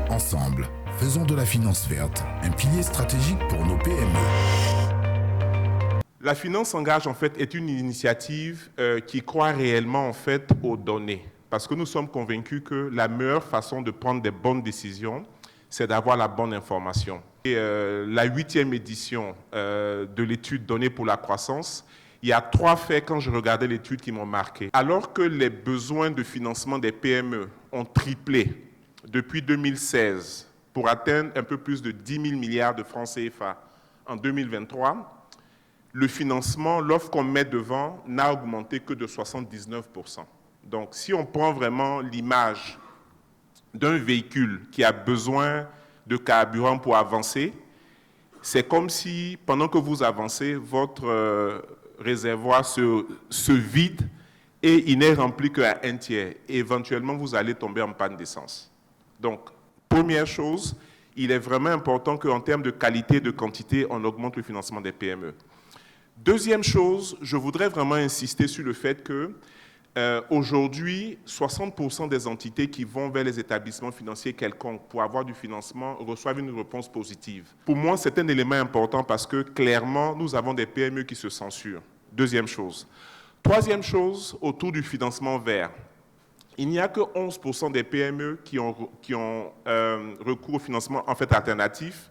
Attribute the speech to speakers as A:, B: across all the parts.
A: Ensemble, faisons de la finance verte un pilier stratégique pour nos PME.
B: La finance engage en fait est une initiative qui croit réellement en fait aux données, parce que nous sommes convaincus que la meilleure façon de prendre des bonnes décisions, c'est d'avoir la bonne information. Et la 8e édition de l'étude Données pour la croissance, il y a 3 faits quand je regardais l'étude qui m'ont marqué. Alors que les besoins de financement des PME ont triplé depuis 2016 pour atteindre un peu plus de 10 000 milliards de francs CFA en 2023, le financement, l'offre qu'on met devant, n'a augmenté que de 79%. Donc, si on prend vraiment l'image d'un véhicule qui a besoin de carburant pour avancer, c'est comme si, pendant que vous avancez, votre réservoir se vide et il n'est rempli qu'à 1/3. Et éventuellement, vous allez tomber en panne d'essence. Donc, première chose, il est vraiment important qu'en termes de qualité et de quantité, on augmente le financement des PME. Deuxième chose, je voudrais vraiment insister sur le fait que aujourd'hui, 60% des entités qui vont vers les établissements financiers quelconques pour avoir du financement reçoivent une réponse positive. Pour moi, c'est un élément important parce que clairement, nous avons des PME qui se censurent. Deuxième chose. Troisième chose, autour du financement vert. Il n'y a que 11% des PME qui ont recours au financement en fait alternatif.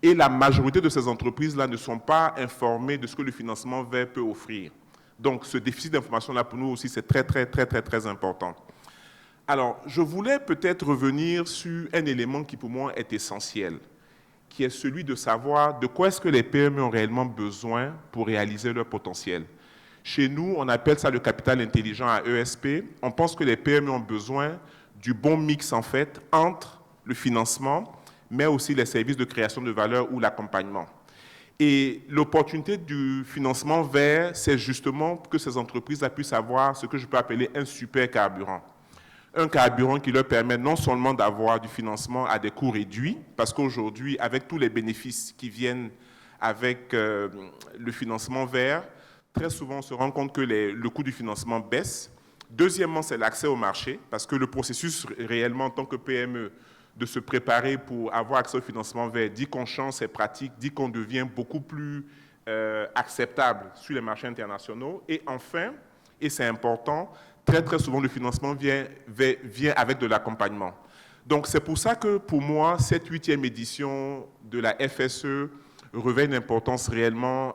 B: Et la majorité de ces entreprises-là ne sont pas informées de ce que le financement vert peut offrir. Donc, ce déficit d'information-là, pour nous aussi, c'est très important. Alors, je voulais peut-être revenir sur un élément qui, pour moi, est essentiel, qui est celui de savoir de quoi est-ce que les PME ont réellement besoin pour réaliser leur potentiel. Chez nous, on appelle ça le capital intelligent à ESP. On pense que les PME ont besoin du bon mix, en fait, entre le financement, mais aussi les services de création de valeur ou l'accompagnement. Et l'opportunité du financement vert, c'est justement que ces entreprises puissent avoir ce que je peux appeler un super carburant. Un carburant qui leur permet non seulement d'avoir du financement à des coûts réduits, parce qu'aujourd'hui, avec tous les bénéfices qui viennent avec le financement vert, très souvent on se rend compte que le coût du financement baisse. Deuxièmement, c'est l'accès au marché, parce que le processus réellement en tant que PME, de se préparer pour avoir accès au financement vert, dit qu'on change ses pratiques, dit qu'on devient beaucoup plus acceptable sur les marchés internationaux. Et enfin, et c'est important, très souvent le financement vient avec de l'accompagnement. Donc c'est pour ça que pour moi, cette 8e édition de la FSE revêt une importance réellement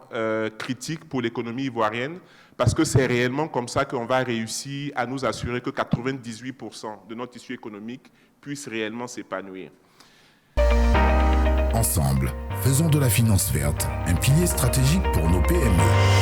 B: critique pour l'économie ivoirienne, parce que c'est réellement comme ça qu'on va réussir à nous assurer que 98% de notre tissu économique puisse réellement s'épanouir.
A: Ensemble, faisons de la finance verte un pilier stratégique pour nos PME.